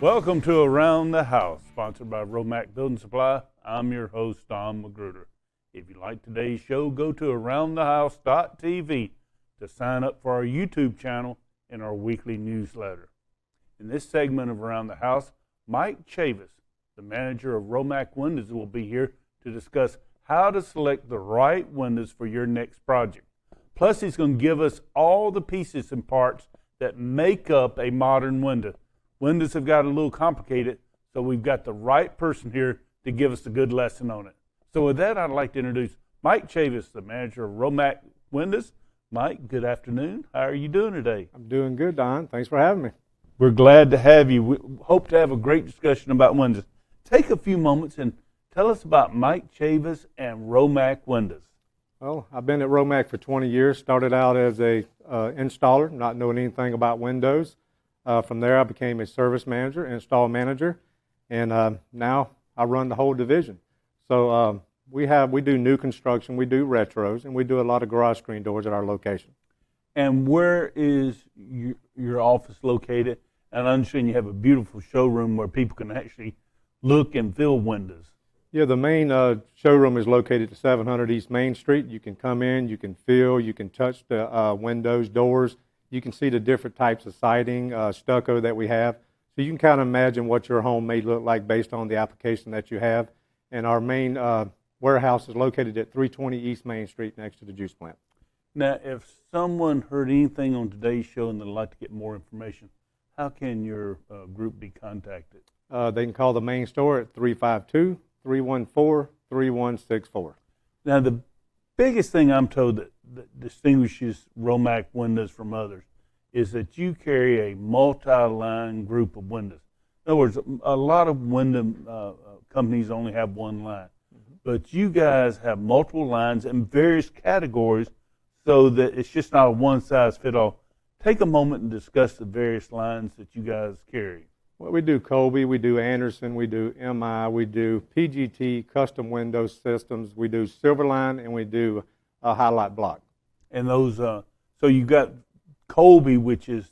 Welcome to Around the House, sponsored by Romac Building Supply. I'm your host, Don Magruder. If you like today's show, go to aroundthehouse.tv to sign up for our YouTube channel and our weekly newsletter. In this segment of Around the House, Mike Chavis, the manager of Romac Windows, will be here to discuss how to select the right windows for your next project. Plus, he's going to give us all the pieces and parts that make up a modern window. Windows have got a little complicated, so we've got the right person here to give us a good lesson on it. So with that, I'd like to introduce Mike Chavis, the manager of Romac Windows. Mike, good afternoon. How are you doing today? I'm doing good, Don. Thanks for having me. We're glad to have you. We hope to have a great discussion about windows. Take a few moments and tell us about Mike Chavis and Romac Windows. Well, I've been at Romac for 20 years. Started out as a installer, not knowing anything about Windows. From there, I became a service manager, install manager, and now I run the whole division. So we do new construction, we do retros, and we do a lot of garage screen doors at our location. And where is your office located? And I understand you have a beautiful showroom where people can actually look and feel windows. Yeah, the main showroom is located at 700 East Main Street. You can come in, you can feel, you can touch the windows, doors. You can see the different types of siding, stucco that we have. So you can kind of imagine what your home may look like based on the application that you have. And our main warehouse is located at 320 East Main Street next to the juice plant. Now, if someone heard anything on today's show and they'd like to get more information, how can your group be contacted? They can call the main store at 352-314-3164. Now, the biggest thing I'm told that distinguishes Romac Windows from others is that you carry a multi-line group of windows. In other words, a lot of window companies only have one line, but you guys have multiple lines in various categories so that it's just not a one-size-fits-all. Take a moment and discuss the various lines that you guys carry. Well, we do Colby, we do Anderson, we do MI, we do PGT, custom window systems, we do Silverline, and we do highlight block. And those, so you got Colby, which is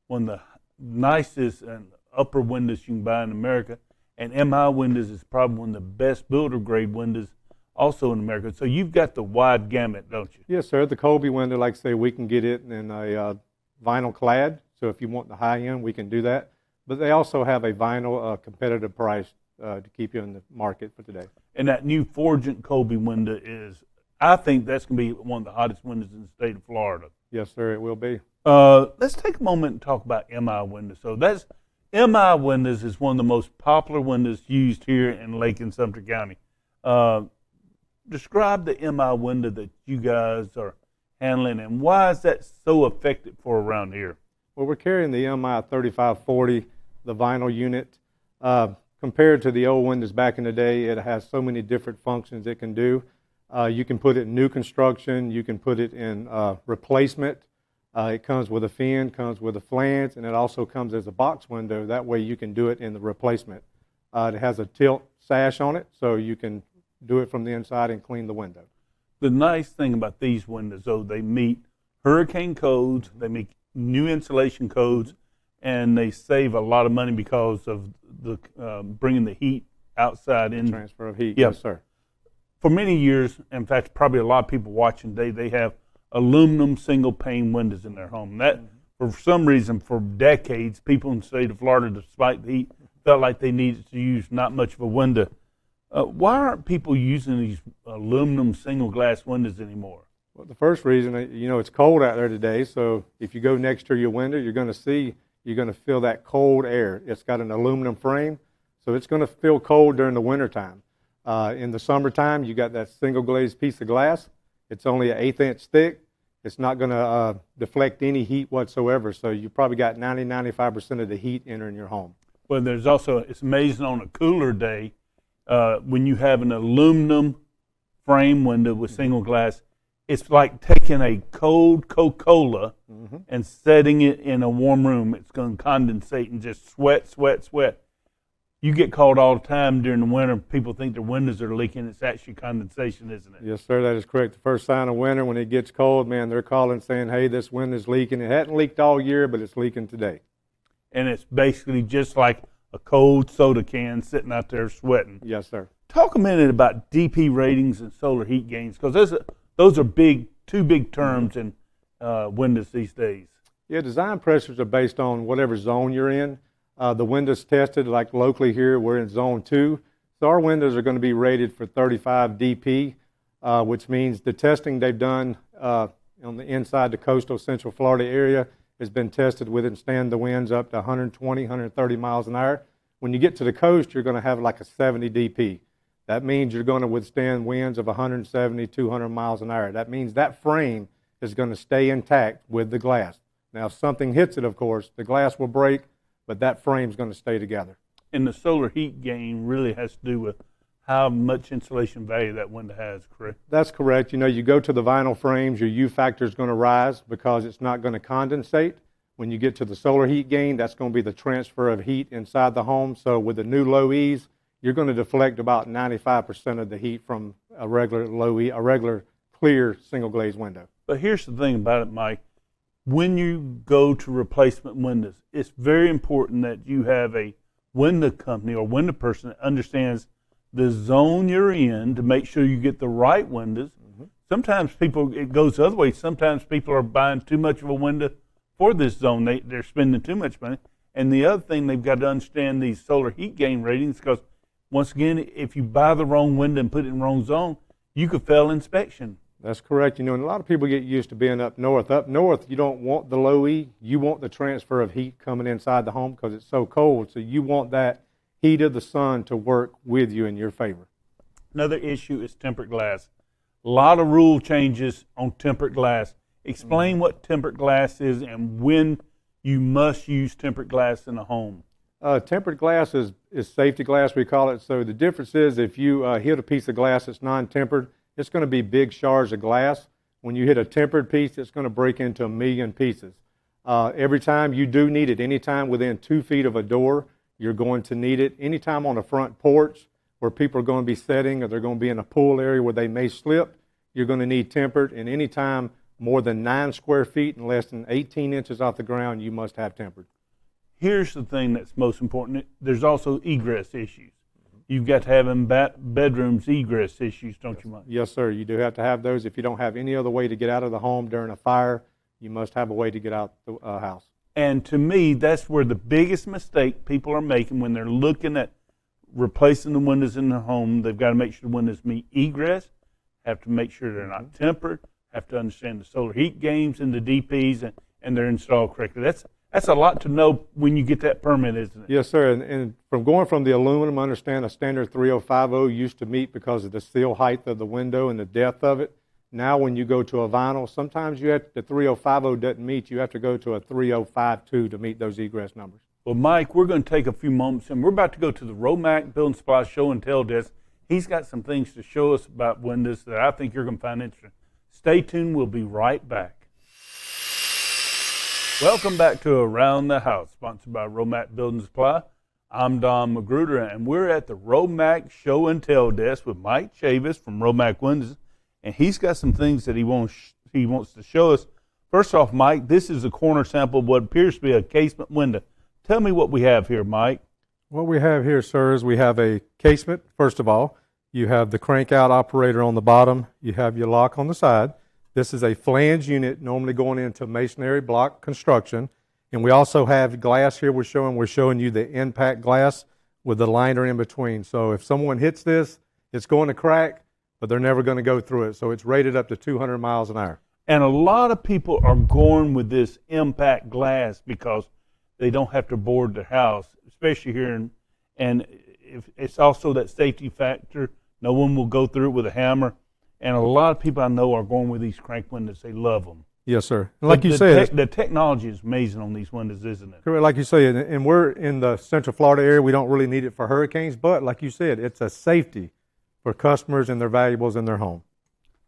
one of the nicest and upper windows you can buy in America, and MI Windows is probably one of the best builder grade windows also in America. So you've got the wide gamut, don't you? Yes, sir. The Colby window, like I say, we can get it in a vinyl clad. So if you want the high end, we can do that. But they also have a vinyl competitive price to keep you in the market for today. And that new Forgent Colby window is, I think that's going to be one of the hottest windows in the state of Florida. Yes, sir, it will be. Let's take a moment and talk about MI Windows. So MI Windows is one of the most popular windows used here in Lake and Sumter County. Describe the MI window that you guys are handling, and why is that so effective for around here? Well, we're carrying the MI 3540, the vinyl unit. Compared to the old windows back in the day, it has so many different functions it can do. You can put it in new construction, you can put it in replacement. It comes with a fin, comes with a flange, and it also comes as a box window. That way you can do it in the replacement. It has a tilt sash on it, so you can do it from the inside and clean the window. The nice thing about these windows, though, they meet hurricane codes, they meet new insulation codes, and they save a lot of money because of the bringing the heat outside in. Transfer of heat, Yep. Yes, sir. For many years, in fact, probably a lot of people watching today, they have aluminum single pane windows in their home. That, for some reason, for decades, people in the state of Florida, despite the heat, felt like they needed to use not much of a window. Why aren't people using these aluminum single glass windows anymore? Well, the first reason, it's cold out there today, so if you go next to your window, you're going to feel that cold air. It's got an aluminum frame, so it's going to feel cold during the wintertime. In the summertime, you got that single glazed piece of glass. It's only an 1/8 inch thick. It's not going to deflect any heat whatsoever, so you probably got 90-95% of the heat entering your home. Well, there's also, it's amazing on a cooler day, when you have an aluminum frame window with single glass, it's like taking a cold Coca-Cola and setting it in a warm room. It's going to condensate and just sweat. You get called all the time during the winter. People think their windows are leaking. It's actually condensation, isn't it? Yes, sir, that is correct. The first sign of winter, when it gets cold, man, they're calling saying, hey, this window's leaking. It hadn't leaked all year, but it's leaking today. and it's basically just like a cold soda can sitting out there sweating. Yes, sir. Talk a minute about DP ratings and solar heat gains, because those are two big terms in windows these days. Yeah, design pressures are based on whatever zone you're in. The windows tested, like locally here, we're in zone 2. So our windows are going to be rated for 35 DP, which means the testing they've done on the inside the coastal Central Florida area has been tested with withstand the winds up to 120, 130 miles an hour. When you get to the coast, you're going to have like a 70 DP. That means you're going to withstand winds of 170, 200 miles an hour. That means that frame is going to stay intact with the glass. Now, if something hits it, of course, the glass will break, but that frame's going to stay together. And the solar heat gain really has to do with how much insulation value that window has, correct? That's correct. You know, you go to the vinyl frames, your U factor is going to rise because it's not going to condensate. When you get to the solar heat gain, that's going to be the transfer of heat inside the home. So with the new low E's, you're going to deflect about 95% of the heat from a regular clear single glazed window. But here's the thing about it, Mike. When you go to replacement windows, it's very important that you have a window company or window person that understands the zone you're in to make sure you get the right windows. Mm-hmm. Sometimes it goes the other way. Sometimes people are buying too much of a window for this zone. They're spending too much money. And the other thing, they've got to understand these solar heat gain ratings, because once again, if you buy the wrong window and put it in the wrong zone, you could fail inspection. That's correct. You know, and a lot of people get used to being up north. Up north, you don't want the low E. You want the transfer of heat coming inside the home because it's so cold. So you want that heat of the sun to work with you in your favor. Another issue is tempered glass. A lot of rule changes on tempered glass. Explain what tempered glass is and when you must use tempered glass in a home. Tempered glass is safety glass, we call it. So the difference is if you hit a piece of glass that's non-tempered, it's going to be big shards of glass. When you hit a tempered piece, it's going to break into 1 million pieces. Every time you do need it, anytime within 2 feet of a door, you're going to need it. Anytime on a front porch where people are going to be sitting or they're going to be in a pool area where they may slip, you're going to need tempered. And anytime more than 9 square feet and less than 18 inches off the ground, you must have tempered. Here's the thing that's most important. There's also egress issues. You've got to have in bedrooms egress issues, don't you, Mike? Yes, sir. You do have to have those. If you don't have any other way to get out of the home during a fire, you must have a way to get out the house. And to me, that's where the biggest mistake people are making when they're looking at replacing the windows in the home. They've got to make sure the windows meet egress, have to make sure they're not tempered, have to understand the solar heat gains and the DPs, and they're installed correctly. That's a lot to know when you get that permit, isn't it? Yes, sir. And from going from the aluminum, I understand a standard 3050 used to meet because of the seal height of the window and the depth of it. Now when you go to a vinyl, sometimes the 3050 doesn't meet. You have to go to a 3052 to meet those egress numbers. Well, Mike, we're going to take a few moments, and we're about to go to the Romac Building Supply Show and Tell desk. He's got some things to show us about windows that I think you're going to find interesting. Stay tuned. We'll be right back. Welcome back to Around the House, sponsored by Romac Building Supply. I'm Don Magruder, and we're at the Romac Show and Tell desk with Mike Chavis from Romac Windows, and he's got some things that he wants to show us. First off, Mike, this is a corner sample of what appears to be a casement window. Tell me what we have here, Mike. What we have here, sir, is we have a casement, first of all. You have the crank out operator on the bottom. You have your lock on the side. This is a flange unit normally going into masonry block construction. And we also have glass here we're showing you the impact glass with the liner in between. So if someone hits this, it's going to crack, but they're never going to go through it. So it's rated up to 200 miles an hour. And a lot of people are going with this impact glass because they don't have to board their house, especially here. And if it's also that safety factor. No one will go through it with a hammer. And a lot of people I know are going with these crank windows. They love them. Yes, sir. And like you said, the technology is amazing on these windows, isn't it? Correct. Like you say, and we're in the Central Florida area. We don't really need it for hurricanes, but like you said, it's a safety for customers and their valuables in their home.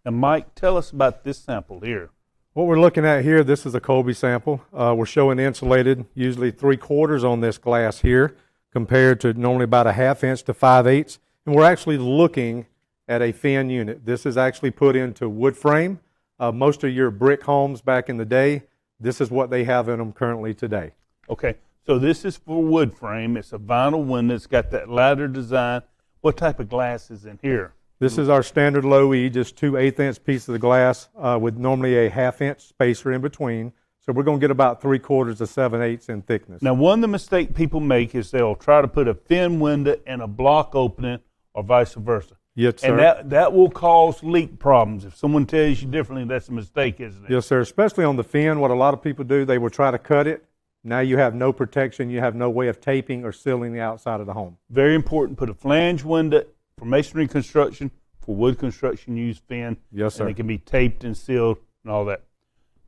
And Mike, tell us about this sample here. What we're looking at here, this is a Colby sample. We're showing insulated, usually 3/4 on this glass here, compared to normally about a 1/2 inch to 5/8. And we're actually looking at a fin unit. This is actually put into wood frame. Most of your brick homes back in the day, this is what they have in them currently today. Okay, So this is for wood frame. It's a vinyl window. It's got that ladder design. What type of glass is in here? This is our standard low E, just 2 1/8-inch pieces of glass with normally a 1/2-inch spacer in between. So we're going to get about 3/4 to 7/8 in thickness. Now, one of the mistakes people make is they'll try to put a thin window in a block opening or vice versa. Yes, sir. And that will cause leak problems. If someone tells you differently, that's a mistake, isn't it? Yes, sir. Especially on the fin, what a lot of people do, they will try to cut it. Now you have no protection. You have no way of taping or sealing the outside of the home. Very important. Put a flange window for masonry construction. For wood construction, use fin. Yes, sir. And it can be taped and sealed and all that.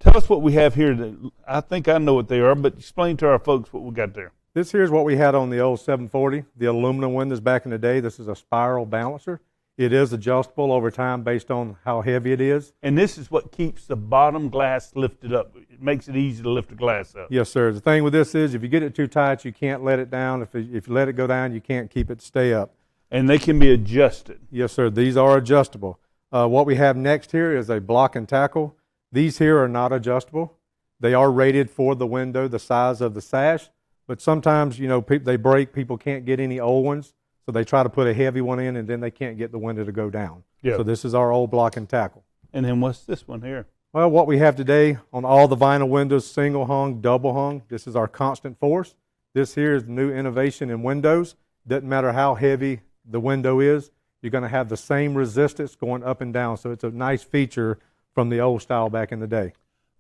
Tell us what we have here. I think I know what they are, but explain to our folks what we got there. This here is what we had on the old 740, the aluminum windows back in the day. This is a spiral balancer. It is adjustable over time based on how heavy it is. And this is what keeps the bottom glass lifted up. It makes it easy to lift the glass up. Yes, sir. The thing with this is if you get it too tight, you can't let it down. If you let it go down, you can't keep it to stay up. And they can be adjusted. Yes, sir. These are adjustable. What we have next here is a block and tackle. These here are not adjustable. They are rated for the window, the size of the sash. But sometimes, they break. People can't get any old ones. So they try to put a heavy one in, and then they can't get the window to go down. Yeah. So this is our old block and tackle. And then what's this one here? Well, what we have today on all the vinyl windows, single hung, double hung, this is our constant force. This here is the new innovation in windows. Doesn't matter how heavy the window is, you're going to have the same resistance going up and down. So it's a nice feature from the old style back in the day.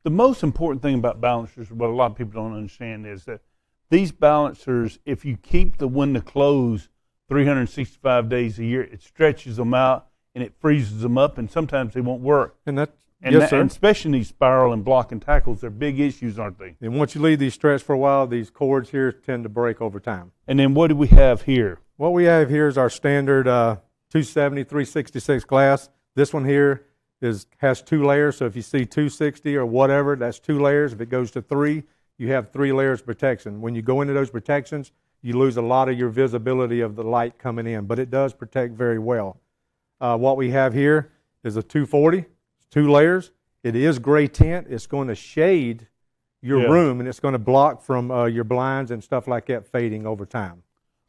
The most important thing about balancers, what a lot of people don't understand, is that these balancers, if you keep the window closed 365 days a year, it stretches them out and it freezes them up, and sometimes they won't work. And And especially in these spiral and block and tackles, they're big issues, aren't they? And once you leave these stretched for a while, these cords here tend to break over time. And then what do we have here? What we have here is our standard 270, 366 glass. This one here has 2 layers. So if you see 260 or whatever, that's 2 layers. If it goes to 3, you have 3 layers of protection. When you go into those protections, you lose a lot of your visibility of the light coming in, but it does protect very well. What we have here is a 240, it's 2 layers. It is gray tint. It's going to shade your room, and it's going to block from your blinds and stuff like that fading over time.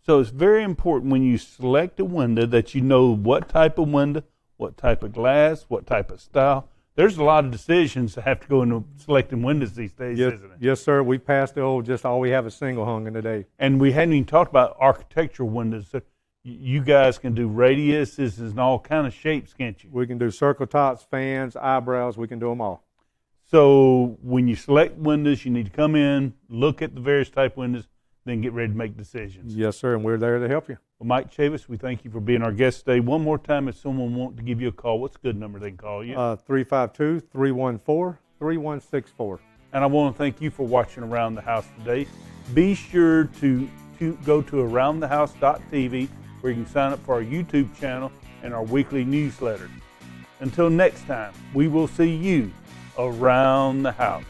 So it's very important when you select a window that you know what type of window, what type of glass, what type of style. There's a lot of decisions that have to go into selecting windows these days, isn't it? Yes, sir. We passed the old, just all we have is single hung in today. And we hadn't even talked about architectural windows. So you guys can do radiuses and all kind of shapes, can't you? We can do circle tops, fans, eyebrows. We can do them all. So when you select windows, you need to come in, look at the various type windows, then get ready to make decisions. Yes, sir, and we're there to help you. Well, Mike Chavis, we thank you for being our guest today. One more time, if someone wants to give you a call, what's a good number they can call you? 352-314-3164. And I want to thank you for watching Around the House today. Be sure to go to aroundthehouse.tv where you can sign up for our YouTube channel and our weekly newsletter. Until next time, we will see you around the house.